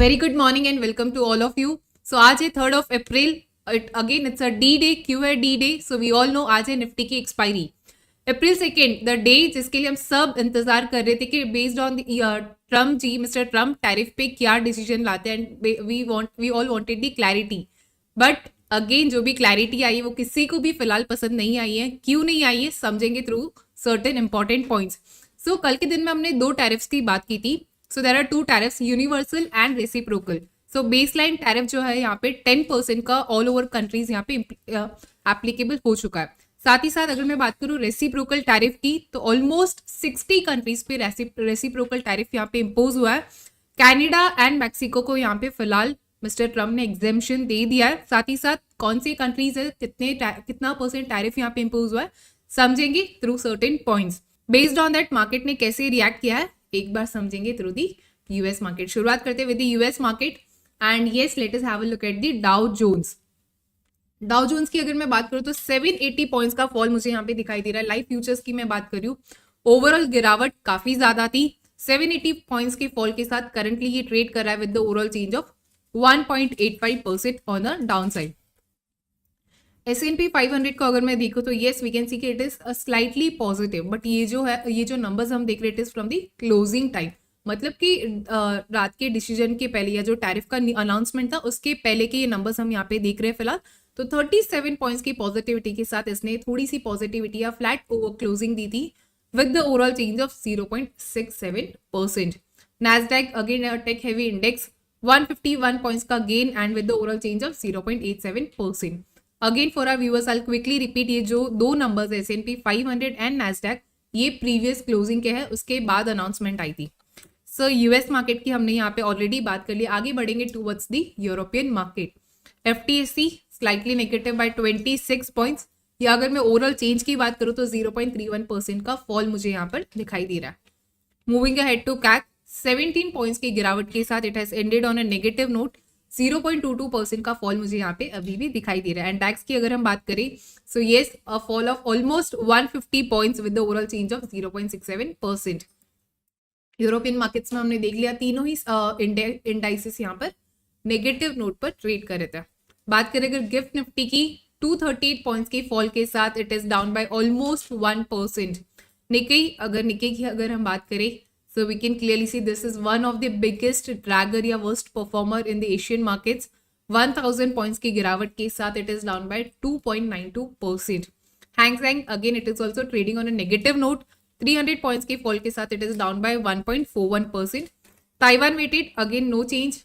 Very good morning and welcome to all of you. So आज है 3 अप्रैल. Again it's a D day. क्यों है D day? So we all know आज है निफ्टी की expiry. April 2nd, the day जिसके लिए हम सब इंतजार कर रहे थे कि based on Trump ji, mister Trump tariff पे क्या डिसीजन लाते हैं. And we all wanted the clarity. But again जो भी क्लैरिटी आई है वो किसी को भी फिलहाल पसंद नहीं आई है. क्यों नहीं आई है समझेंगे थ्रू सर्टेन इंपॉर्टेंट पॉइंट्स. सो कल के दिन में हमने 2 टैरिफ्स की बात की थी. So there are 2 tariffs, universal and reciprocal. So baseline tariff जो है यहाँ पे 10% का ऑल ओवर कंट्रीज यहाँ पे एप्लीकेबल हो चुका है. साथ ही साथ अगर मैं बात करूँ रेसिप्रोकल टैरिफ की तो ऑलमोस्ट 60 कंट्रीज पे रेसिप्रोकल टैरिफ यहाँ पे इम्पोज हुआ है. कनाडा एंड मैक्सिको को यहाँ पे फिलहाल मिस्टर ट्रम्प ने एग्जेम्पशन दे दिया है. साथ ही साथ कौन सी कंट्रीज है, कितना परसेंट टैरिफ यहाँ पे इम्पोज हुआ है समझेंगे through certain points. Based on that market ने कैसे रिएक्ट किया है एक बार समझेंगे थ्रू दी यूएस मार्केट. शुरुआत करते with the US market. And yes, let us have a look at the Dow Jones. Dow Jones की अगर मैं बात करूं तो 780 पॉइंट्स का फॉल मुझे यहाँ पे दिखाई दे रहा है. लाइव फ्यूचर्स की मैं बात करूं, ओवरऑल गिरावट काफी ज्यादा थी. 780 पॉइंट्स के फॉल के साथ करंटली ये ट्रेड कर रहा है with the overall change of 1.85% on the down side. S&P 500 को अगर मैं देखूं तो येस वी कैन सी कि it is slightly positive. But ये जो नंबर्स हम देख रहे थे फ्रॉम द क्लोजिंग टाइम, मतलब कि रात के डिसीजन के पहले या जो टैरिफ का अनाउंसमेंट था उसके पहले के ये नंबर्स हम यहाँ पे देख रहे हैं फिलहाल. तो 37 पॉइंट्स की पॉजिटिविटी के साथ इसने थोड़ी सी पॉजिटिविटी या फ्लैट ओवर क्लोजिंग दी थी with the overall change of 0.67%. Nasdaq again tech heavy index 151 points का gain and with the overall change of 0.87%. Again for our viewers I quickly repeat, ये जो 2 नंबर्स S&P 500 एंड नैस्डैक ये previous closing के है, उसके बाद announcement आई थी. So US market की हमने यहाँ पे ऑलरेडी बात कर ली. आगे बढ़ेंगे towards the European market. FTSE slightly negative by 26 points. या अगर मैं ओवरऑल चेंज की बात करूँ तो 0.31% का फॉल मुझे यहाँ पर दिखाई दे रहा है. Moving ahead to CAC, 17 points की गिरावट के साथ it has ended on a negative note. 0.22% का फॉल मुझे यहाँ पे अभी भी दिखाई दे रहा है. एंड डैक्स की अगर हम बात करें so yes a fall of almost 150 points with the overall change of 0.67%. European markets में हमने देख लिया तीनों ही इंडाइसेस यहाँ पर नेगेटिव नोट पर ट्रेड कर रहे थे. बात करें अगर गिफ्ट निफ्टी की 238 पॉइंट्स के फॉल के साथ it is down by almost 1%. Nikki की अगर हम बात करें so we can clearly see this is one of the biggest dragger या worst performer in the Asian markets. 1000 points की गिरावट के साथ it is down by 2.92%. Hang Seng again it is also trading on a negative note. 300 points के fall के साथ it is down by 1.41%. Taiwan weighted again no change.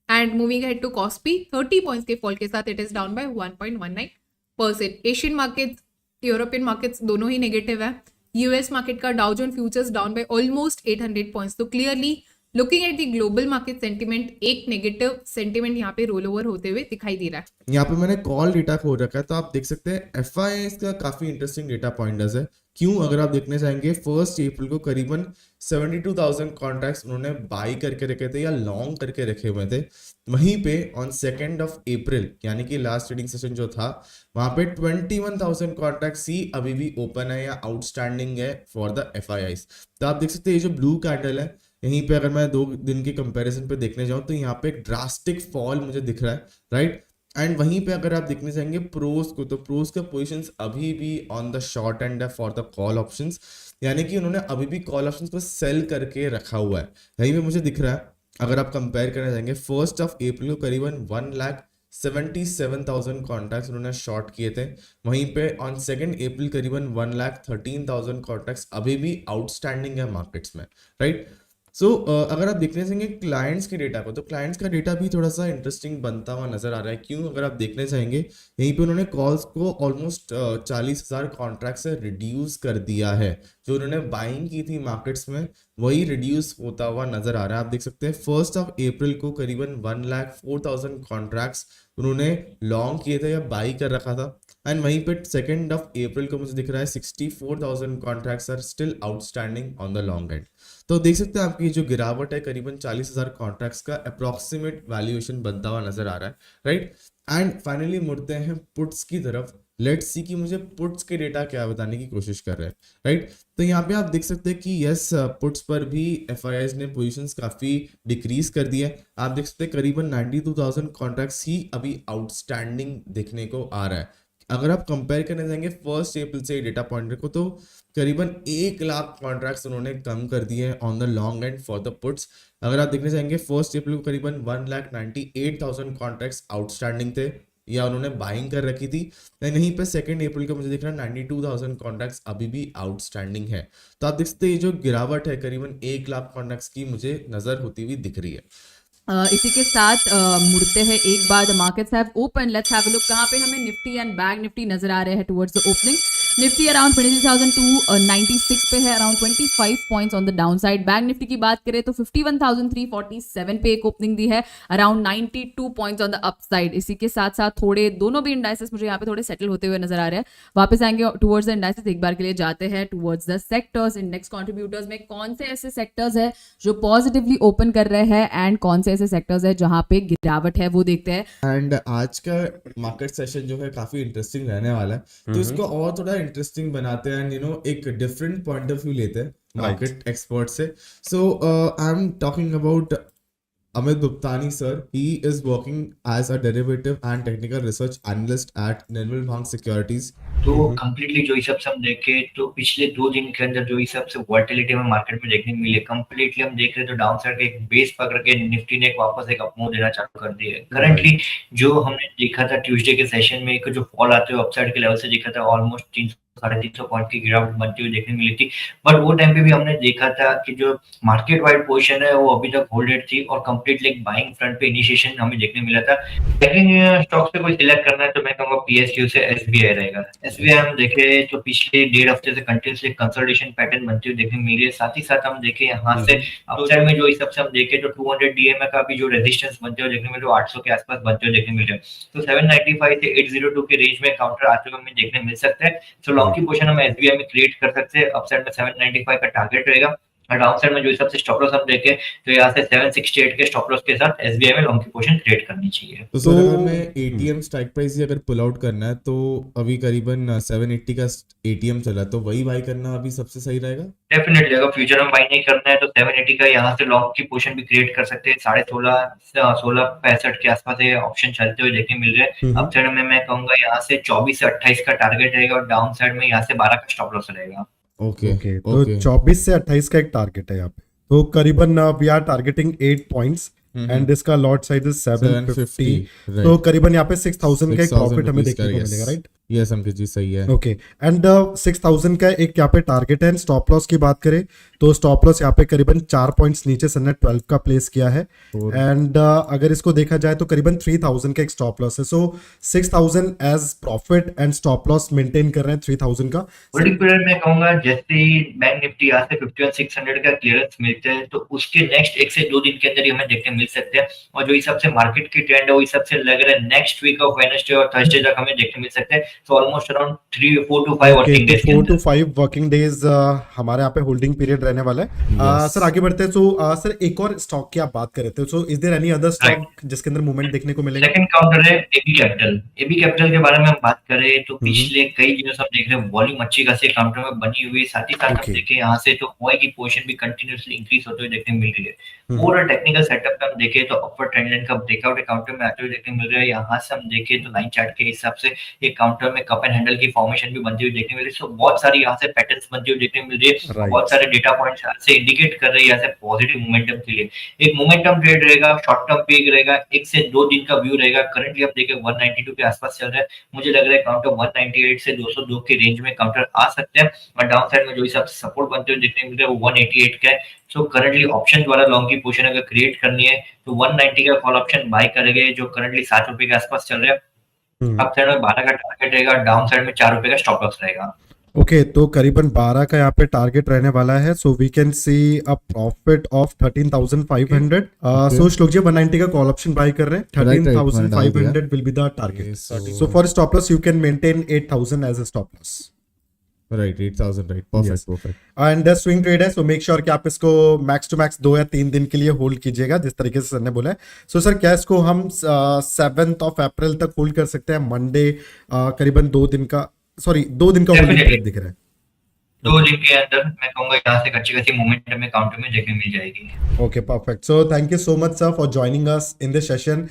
And moving ahead to Kospi, 30 points के fall के साथ it is down by 1.19%. Asian markets, European markets दोनों ही negative है. US market का Dow Jones futures down by almost 800 points. तो clearly looking at the global market sentiment एक negative sentiment यहाँ पे रोल ओवर होते हुए दिखाई दे रहा है. यहाँ पे मैंने कॉल डेटा खोल रखा है तो आप देख सकते हैं FIS का काफी इंटरेस्टिंग डेटा पॉइंटर्स है. क्यों? अगर आप देखने चाहेंगे 1 अप्रैल को करीबन 72,000 कॉन्ट्रैक्ट्स उन्होंने बाई करके रखे थे या लॉन्ग करके रखे हुए थे. वहीं पे ऑन 2 अप्रैल यानी कि लास्ट ट्रेडिंग सेशन जो था वहां पे 21,000 कॉन्ट्रैक्ट्स ही अभी भी ओपन है या आउटस्टैंडिंग है फॉर द FIS. तो आप देख सकते हैं ये जो ब्लू कैंडल है यहीं पे अगर मैं 2 दिन के कंपैरिजन पे देखने जाऊं तो यहाँ पे एक ड्रास्टिक फॉल मुझे दिख रहा है, राइट. एंड वहीं पे अगर आप देखने चाहेंगे प्रोस को तो प्रोस का पोजीशंस अभी भी ऑन द शॉर्ट एंड है फॉर द कॉल ऑप्शंस, यानी कि उन्होंने अभी भी कॉल ऑप्शंस को सेल करके रखा हुआ है. यहीं पे मुझे दिख रहा है अगर आप कंपेयर करना चाहेंगे 1 अप्रैल को करीबन 1,77,000 कॉन्ट्रैक्ट्स उन्होंने शॉर्ट किए थे. वहीं पे ऑन 2 अप्रैल करीबन 1,13,000 कॉन्ट्रैक्ट्स अभी भी आउटस्टैंडिंग है मार्केट्स में, राइट. सो अगर आप देखने चाहेंगे क्लाइंट्स के डेटा को तो क्लाइंट्स का डेटा भी थोड़ा सा इंटरेस्टिंग बनता हुआ नजर आ रहा है. क्यों? अगर आप देखने चाहेंगे यहीं पे उन्होंने कॉल्स को ऑलमोस्ट 40,000 कॉन्ट्रैक्ट से रिड्यूस कर दिया है. जो उन्होंने बाइंग की थी मार्केट्स में वही रिड्यूस होता हुआ नजर आ रहा है. आप देख सकते हैं 1 अप्रैल को करीबन 1,04,000 कॉन्ट्रैक्ट्स उन्होंने लॉन्ग किए थे या बाई कर रखा था. एंड वहीं पे 2 अप्रैल को मुझे दिख रहा है 64,000 contracts are still outstanding on the long end. तो देख सकते हैं आपकी जो गिरावट है करीबन 40,000 कॉन्ट्रैक्ट्स का अप्रॉक्सीमेट वैल्यूएशन बनता हुआ नजर आ रहा है, राइट. एंड फाइनली मुड़ते हैं पुट्स की तरफ. लेट्स सी कि मुझे पुट्स के डेटा क्या बताने की कोशिश कर रहे हैं, राइट। तो यहाँ पे आप देख सकते हैं कि यस, पुट्स पर भी एफआईआईज ने पोजीशंस काफ़ी डिक्रीज कर दी है। आप देख सकते हैं करीबन 92,000 कॉन्ट्रैक्ट्स ही अभी आउटस्टैंडिंग देखने को आ रहा है। अगर आप कंपेयर करने जाएंगे 1 अप्रैल से डेटा पॉइंट को, तो करीबन 1 लाख कॉन्ट्रैक्ट्स उन्होंने कम कर दिए हैं on the long and for the puts. अगर आप देखने जाएंगे 1 अप्रैल को करीबन 1,98,000 कॉन्ट्रैक्ट्स आउटस्टैंडिंग थे या उन्होंने बाइंग कर रखी थी। नहीं पे 2 अप्रैल को मुझे दिख रहा है 92,000 कॉन्ट्रैक्ट्स अभी भी आउटस्टैंडिंग है। तो आप देख सकते हैं ये जो गिरावट है करीबन 1 लाख कॉन्ट्रैक्ट्स की मुझे नजर होती हुई दिख रही है। इसी के साथ मुड़ते हैं एक बार, the markets have open, let's have a look कहाँ पे हमें निफ्टी एंड बैंक निफ्टी नजर आ रहे हैं towards the opening. Nifty around 23,296 पे है, around 25 points on the down side. Bank Nifty की बात करें तो 51,347 पे एक ओपनिंग दी है, around 92 points on the up side. इसी के साथ साथ थोड़े दोनों भी इंडाइसेस मुझे यहाँ पे थोड़े सेटल होते हुए नजर आ रहे हैं। वापस आएंगे टुवर्ड्स द इंडाइसेस, एक बार के लिए जाते हैं towards the sectors. Index contributors में कौन से ऐसे सेक्टर्स है जो पॉजिटिवली ओपन कर रहे हैं एंड कौन से ऐसे सेक्टर्स है जहां पे गिरावट है, वो देखते हैं। एंड आज का मार्केट सेशन जो है काफी इंटरेस्टिंग रहने वाला है, तो इसको और थोड़ा इंटरेस्टिंग बनाते हैं एंड एक डिफरेंट पॉइंट ऑफ व्यू लेते हैं मार्केट एक्सपर्ट से। So I am talking about Amit Buptani sir. He is working as a derivative and technical research analyst at Nirmal Bang Securities. तो कंप्लीटली जो हिसाब से हम देखें तो पिछले 2 दिन के अंदर जो हिसाब से वॉलेटिलिटी में मार्केट में देखने मिली, कंप्लीटली हम देख रहे तो डाउन साइड का एक बेस पकड़ के निफ्टी ने वापस एक अपमूव देना चालू कर दिया है। करंटली जो हमने देखा था ट्यूसडे के सेशन में, एक जो फॉल आते हुए अपसाइड के लेवल से देखा था, ऑलमोस्ट 300-350 पॉइंट की गिरावट बनती हुई देखने मिली थी। बट वो टाइम पे भी हमने देखा था कि जो मार्केट वाइड पोजीशन है वो अभी तक होल्डेड थी और कंप्लीटली एक बाइंग फ्रंट पे इनिशिएशन हमें देखने मिला था। लेकिन स्टॉक से कोई सिलेक्ट करना है तो मैं कहूंगा पीएसयू से एसबीआई रहेगा। एसबीआई हम देखे तो पिछले 1.5 हफ्ते से कंटिन्यूसली कंसोलिडेशन पैटर्न बनते हुए देखने मिल रही है। साथ ही साथ हम देखे यहाँ से अपसाइड में जो इस सबसे हम देखे तो 200 डीएमए का भी जो रेजिस्टेंस बनते हुए देखने मिल रहे 800 के आसपास बनते हुए देखने मिल रहे हैं। तो 795 से 802 के रेंज में काउंटर आते हुए हमें देखने मिल सकता है। सो लॉन्ग की पोजीशन हम एसबीआई में क्रिएट कर सकते हैं। अपसाइड में 795 का टारगेट रहेगा और डाउन साइड में जो हिसाब से स्टॉप लॉस हम देखें तो यहाँ से 768 के स्टॉप लॉस के साथ एसबीआई में लॉन्ग की पोजीशन क्रिएट करनी चाहिए। तो सर अगर मैं एटीएम स्ट्राइक प्राइस ही अगर पुल आउट करना है तो अभी करीबन 780 का एटीएम चला, तो वही बाय करना अभी सबसे सही रहेगा। डेफिनेटली अगर फ्यूचर में बाय नहीं करना है तो 780 का यहाँ से लॉन्ग की पोजीशन भी क्रिएट कर सकते हैं। 16.65 के आसपास ये ऑप्शन चलते हुए देखने मिल रहे हैं। अप साइड में मैं कहूंगा यहाँ से 24 से 28 का टारगेट रहेगा और डाउन साइड में यहाँ से 12 का स्टॉप लॉस रहेगा। ओके तो 24 से 28 का एक टारगेट है यहाँ पे, तो करीबन we are targeting 8 points and इसका लॉट साइज इज 750, तो करीबन यहाँ पे 6,000 का एक प्रॉफिट हमें देखने को मिलेगा, राइट। यस अंकित जी सही है। ओके एंड 6,000 का एक यहाँ पे टारगेट है। स्टॉप लॉस की बात करें तो स्टॉप लॉस यहाँ पे करीबन 4 पॉइंट्स नीचे सर ने 12 का प्लेस किया है एंड अगर इसको देखा जाए तो करीबन 3,000 का एक स्टॉप लॉस है। So 6,000 as profit and stop loss maintain कर रहे हैं 3,000 का। पर्टिकुलर मैं कहूंगा जैसे ही बैंक निफ्टी यहाँ से 51,600 का क्लियरेंस मिलते हैं तो उसके नेक्स्ट 1 से 2 दिन के अंदर ही हमें देखने मिल सकते हैं और जो हिसाब से मार्केट की ट्रेंड है वो हिसाब से लग रहा है नेक्स्ट वीक ऑफ वेडनेसडे और थर्सडे तक हमें देखने मिल सकते हैं। So almost around 4 to 5 working days. 4 to 5 working days हमारे यहाँ पे होल्डिंग पीरियड रहने वाला है। सर आगे बढ़ते हैं। सो सर एक और स्टॉक की आप बात कर रहे थे, so is there any other stock जिसके अंदर मूवमेंट देखने को मिलेगा? सेकंड काउंटर है एबी कैपिटल। एबी कैपिटल के बारे में हम बात करें तो पिछले कई दिनों से हम देख रहे हैं वॉल्यूम अच्छी खासी काउंटर में बनी हुई है। साथ ही साथ हम देखें यहाँ से तो ओआई की पोजीशन भी कंटिन्यूअसली इंक्रीज होते हुए देखने मिल रही है। पूरा टेक्निकल सेटअप पे हम देखें तो अपवर्ड ट्रेंड लाइन का ब्रेकआउट काउंटर में आते हुए देखने मिल रहा है। यहाँ से हम देखें तो लाइन चार्ट के हिसाब से एक काउंटर में कप एंड हैंडल की फॉर्मेशन भी बनती हुई देखने मिल रही है। सो बहुत सारी यहाँ से पैटर्न्स बनती हुई देखने मिल रही है। बहुत सारे डेटा पॉइंट्स यहाँ से इंडिकेट कर रहे हैं यहाँ से पॉजिटिव मोमेंटम के लिए। एक मोमेंटम ट्रेड रहेगा, शॉर्ट टर्म पीक रहेगा, 1 से 2 दिन का व्यू रहेगा। करंटली आप देखें 192 के आसपास चल रहा है। मुझे लग रहा है काउंटर 198 से 202 के रेंज में काउंटर आ सकते हैं और डाउन साइड में जो हिसाब से सपोर्ट बनते हुए देखने मिल रहा है वो 188 का है। सो करंटली ऑप्शन द्वारा लॉन्ग की पोजीशन अगर क्रिएट करनी है तो 190 का कॉल ऑप्शन बाय करेंगे जो करंटली 7 रुपए के आसपास चल रहा है। अप साइड में 12 का टारगेट रहेगा, डाउन साइड में 4 रुपए का स्टॉप लॉस रहेगा। ओके तो करीबन 12 का यहाँ पे टारगेट रहने वाला है। So we can see a profit of 13,500। So Shlok ji 190 का कॉल ऑप्शन बाय कर रहे हैं। 13,500 will be the target. So for stop loss you can maintain 8,000 as a stop loss. Right 8,000 right perfect perfect and swing trade है, so make sure कि आप इसको max to max 2 या 3 दिन के लिए होल्ड कीजिएगा, जिस तरीके से सर ने बोला है। सो सर क्या इसको हम 7th of April तक होल्ड कर सकते हैं? मंडे करीबन 2 दिन का होल्डिंग Definitely. पीरियड दिख रहा है। 2 दिन के अंदर मैं कहूंगा यहाँ से अच्छी खासी मोमेंटम में काउंटर में देखने मिल जाएगी। Okay, perfect. So thank you so much, sir, for joining us in this session.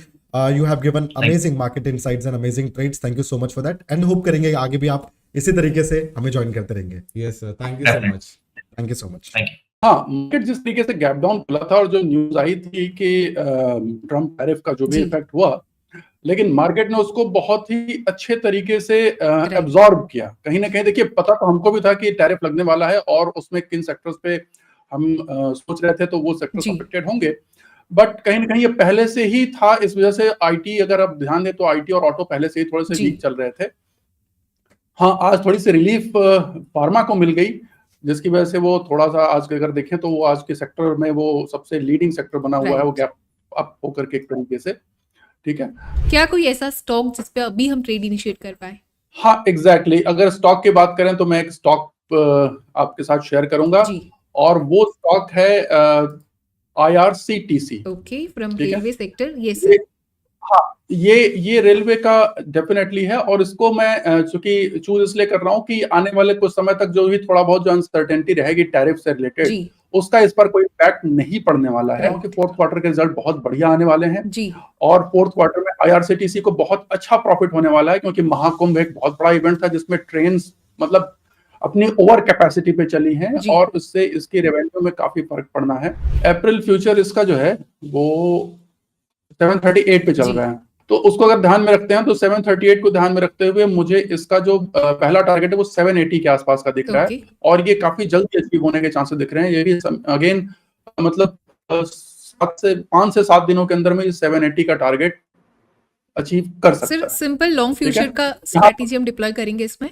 You have given amazing market insights and amazing trades. Thank you so much for that. And hope करेंगे आगे भी आप इसी तरीके से हमें join करते रहेंगे। Yes sir thank you so much thank you so much. Thank you. हाँ, मार्केट जिस तरीके से गैप डाउन खुला था और जो न्यूज आई थी कि ट्रम्प टैरिफ का जो भी जी। इफेक्ट हुआ, लेकिन मार्केट ने उसको बहुत ही अच्छे तरीके से एब्जॉर्ब किया। कहीं ना कहीं देखिए, पता तो हमको भी था कि टैरिफ लगने वाला है और उसमें किन सेक्टर्स पे हम सोच रहे थे, तो वो सेक्टर्स जी। अफेक्टेड होंगे, बट कहीं ना कहीं ये पहले से ही था। इस वजह से आईटी, अगर आप ध्यान दें तो आईटी और ऑटो पहले से ही थोड़े से जी। वीक चल रहे थे। हाँ, आज थोड़ी सी रिलीफ फार्मा को मिल गई, जिसकी वजह से वो थोड़ा सा आज के अगर देखें तो वो आज के सेक्टर में वो सबसे लीडिंग सेक्टर बना हुआ है, वो Right. गैप अप होकर के एक तरीके से। ठीक है, क्या कोई ऐसा स्टॉक जिस पे अभी हम ट्रेड इनिशिएट कर पाए? हाँ एग्जैक्टली अगर स्टॉक की बात करें तो मैं एक स्टॉक आपके साथ शेयर करूंगा, जी। और वो स्टॉक है IRCTC। ओके, फ्रॉम ठीक है। Railway sector. यस ये सर। हाँ, ये रेलवे का डेफिनेटली है, और इसको मैं चूंकि चूज इसलिए कर रहा हूँ कि आने वाले कुछ समय तक जो भी थोड़ा बहुत जो अनसर्टेनिटी रहेगी टैरिफ से रिलेटेड, जी उसका इस पर कोई इम्पैक्ट नहीं पड़ने वाला है, Right. क्योंकि फोर्थ क्वार्टर के रिजल्ट बहुत बढ़िया आने वाले हैं, जी और फोर्थ क्वार्टर में IRCTC को बहुत अच्छा प्रॉफिट होने वाला है, क्योंकि महाकुंभ एक बहुत बड़ा इवेंट था जिसमें ट्रेन्स मतलब अपनी ओवर कैपेसिटी पे चली हैं, जी। और उससे इसकी रेवेन्यू में काफी फर्क पड़ना है। अप्रैल फ्यूचर इसका जो है वो 738 पे चल जी। रहा है, तो उसको अगर ध्यान में रखते हैं तो 738 को ध्यान में रखते हुए मुझे इसका जो पहला टारगेट है वो 780 के आसपास का दिख रहा है, ओके और ये काफी जल्दी अचीव होने के चांसेस दिख रहे हैं। ये भी अगेन मतलब 5 से 7 दिनों के अंदर में ये 780 का टारगेट अचीव कर सकता सर, है। सिंपल लॉन्ग ठीक है। फ्यूचर का स्ट्रैटेजी हम डिप्लॉय करेंगे इसमें।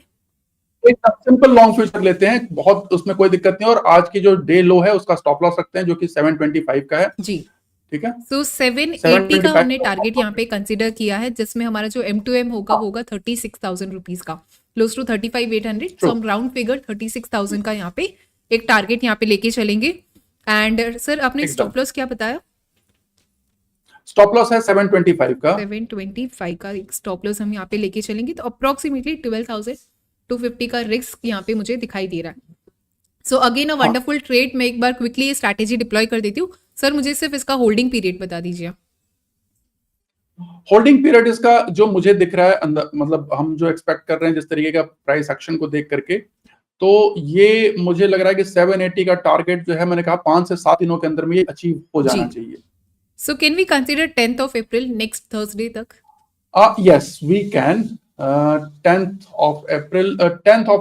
एक सिंपल लॉन्ग फ्यूचर लेते हैं, बहुत उसमें कोई दिक्कत नहीं, और आज की जो डे लो है उसका स्टॉप लॉस रखते हैं जो कि 725 का है। जी। ठीक है, सो 780 का 725 हमने टारगेट यहाँ पे कंसीडर किया है, जिसमें हमारा जो M2M होगा वो होगा 36,000 रुपीज का, क्लोज टू 35,800। सो हम राउंड फिगर 36,000 का यहाँ पे एक टारगेट यहाँ पे लेके चलेंगे। एंड सर आपने एकदम। स्टॉप लॉस क्या बताया? स्टॉप लॉस है 725 का। 725 का एक स्टॉप लॉस हम यहाँ पे लेके चलेंगे, तो अप्रोक्सीमेटली 12,250 का रिस्क यहाँ पे मुझे दिखाई दे रहा है। सो अगेन अ वंडरफुल ट्रेड। मैं एक बार क्विकली ये स्ट्रैटेजी डिप्लॉय कर देती हूँ। सर मुझे सिर्फ इसका होल्डिंग पीरियड बता दीजिए। होल्डिंग पीरियड इसका जो मुझे दिख रहा है अंदर, मतलब हम जो एक्सपेक्ट कर रहे हैं जिस तरीके का प्राइस एक्शन को देख करके, तो ये मुझे लग रहा है कि 780 का टारगेट जो है, मैंने कहा 5 से 7 दिनों के अंदर में ये अचीव हो जाना जी। चाहिए। So can we consider 10th of April next Thursday तक? Yes we can 10th of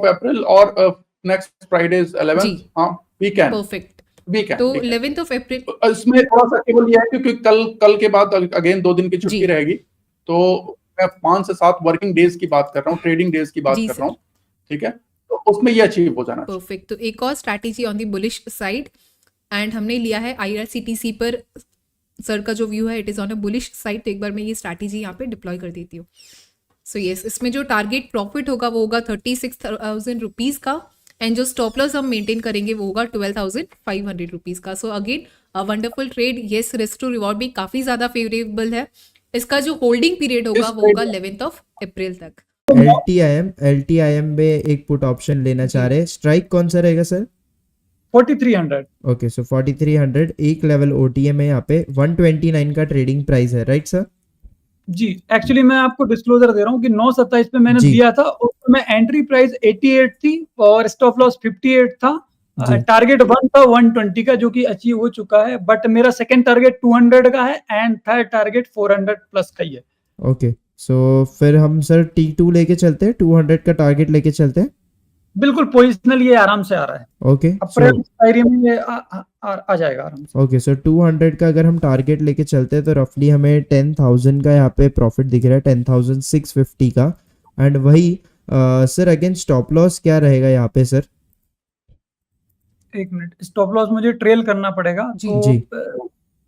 April और नेक्स्ट फ्राइडे 11th। जी। हाँ, we can perfect. We can. तो 11th ऑफ अप्रैल। इसमें थोड़ा सा केवल ये है क्योंकि कल के बाद अगेन 2 दिन की छुट्टी जी। रहेगी, तो मैं 5 से 7 वर्किंग डेज की बात कर रहा हूँ, ट्रेडिंग डेज की बात जी, कर सर। रहा हूँ। ठीक है, तो उसमें ये अचीव हो जाना चाहिए। परफेक्ट। तो एक और strategy on the bullish side, and हमने लिया है IRCTC पर सर का जो व्यू है it is on a bullish side. तो एक बार मैं ये स्ट्रैटेजी यहाँ पे डिप्लॉय कर देती हूँ। सो यस, इसमें जो टारगेट प्रॉफिट होगा वो होगा 36,000 रुपीज का, एंड जो स्टॉप लॉस हम मेंटेन करेंगे वो होगा 12,500 रुपीज का। So again a wonderful trade. Yes, risk to reward भी काफी ज्यादा फेवरेबल है। इसका जो होल्डिंग पीरियड होगा वो होगा 11th ऑफ अप्रैल तक। LTIM में एक पुट ऑप्शन लेना चाह रहे हैं, स्ट्राइक कौन सा रहेगा सर? 4300। ओके, सो 4300 एक लेवल OTM है, यहाँ पे 129 का ट्रेडिंग प्राइस है, राइट सर? जी, एक्चुअली मैं आपको डिस्क्लोजर दे रहा हूँ कि 9/27 पे मैंने जी। दिया था, उस समय एंट्री प्राइस 88 थी और स्टॉप लॉस 58 था। जी। टारगेट 1 था 120 का, जो कि अचीव हो चुका है, बट मेरा सेकंड टारगेट 200 का है एंड थर्ड टारगेट 400 प्लस का ही है। ओके, सो फिर हम सर T2 लेके चलते हैं, 200 का टारगेट लेके चलते हैं। बिल्कुल पोजिशनल ये आराम से आ रहा है, ओके, अप्रैल एक्सपायरी में ये आ जाएगा आराम से। ओके, सो 200 का अगर हम टारगेट लेके चलते हैं तो रफली हमें 10,000 का यहाँ पे प्रॉफिट दिख रहा है, 10,650 का। एंड वही सर अगेन स्टॉप लॉस क्या रहेगा यहाँ पे सर? एक मिनट, स्टॉप लॉस मुझे ट्रेल करना पड़ेगा, तो जी।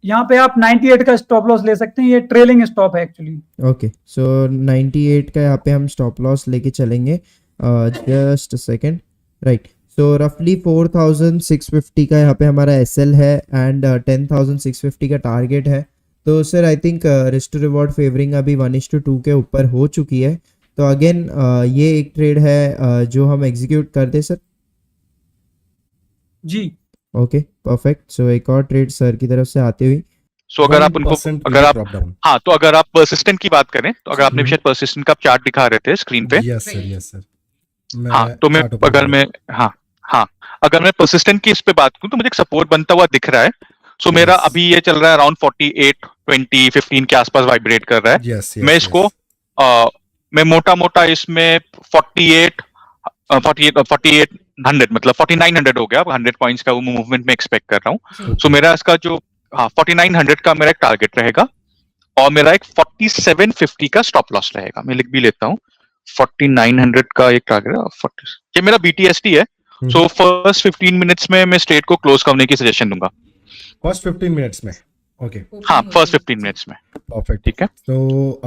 यहाँ पे आप 98 का स्टॉप लॉस ले सकते हैं, ये ट्रेलिंग स्टॉप है एक्चुअली। ओके, सो 98 का यहाँ पे हम स्टॉप लॉस लेके चलेंगे। जस्ट अ सेकेंड, राइट, सो रफली 4650 का यहाँ पे हमारा एसएल है एंड 10650 का टारगेट है। तो sir I think risk to reward favouring अभी 1:2 के ऊपर हो चुकी है। तो अगेन ये एक ट्रेड है जो हम एग्जीक्यूट कर दे सर। जी ओके परफेक्ट। सो एक और ट्रेड सर की तरफ से आती हुई। सो अगर आप उनको 1% अगर आप ड्रॉप डाउन। हाँ, तो अगर आप परसिस्टेंट की बात करें तो अगर आपने शायद परसिस्टेंट का चार्ट दिखा रहे थे स्क्रीन पे, यस सर, यस सर। हाँ, तो मैं chart open अगर कर मैं हाँ अगर मैं परसिस्टेंट की इस पे बात करूं तो मुझे एक सपोर्ट बनता हुआ दिख रहा है। सो मेरा Yes. अभी ये चल रहा है अराउंड 48 20 15 के आसपास वाइब्रेट कर रहा है। यस मैं इसको मैं मोटा मोटा इसमें 4800 मतलब 4900 हो गया, 100 पॉइंट्स का वो मूवमेंट में एक्सपेक्ट कर रहा हूँ। सो मेरा इसका जो 4900 का मेरा एक टारगेट रहेगा और मेरा एक 4750 का स्टॉप लॉस रहेगा। मैं लिख भी लेता हूँ 4900 का एक टारगेट है 40। ये मेरा BTST है। सो फर्स्ट 15 मिनट्स में मैं स्ट्रेट को क्लोज करने की सजेशन दूंगा। फर्स्ट 15 मिनट्स में। ओके हाँ, फर्स्ट 15 मिनट्स में। परफेक्ट। ठीक है। तो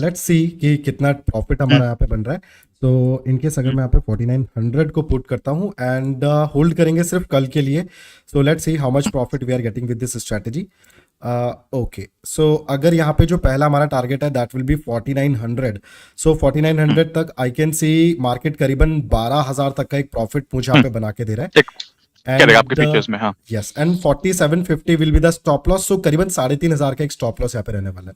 लेट्स सी कि कितना प्रॉफिट हमारा यहाँ पे बन रहा है। तो इनकेस अगर मैं यहाँ पे 4900 को पुट करता हूँ एंड होल्ड करेंगे सिर्फ कल के लिए। So let's see how much profit we are getting with this strategy. Okay, so अगर यहाँ पे जो पहला हमारा टारगेट है दैट विल बी 4900। सो 4900 तक आई कैन सी मार्केट करीबन 12000 तक का एक प्रॉफिट मुझे यहाँ पे बना के दे रहा है। क्या रहेगा आपके फीचर्स में? हाँ, yes, and 4750 will be the stop loss. So करीबन 3500 का एक स्टॉप लॉस यहाँ पे रहने वाला है।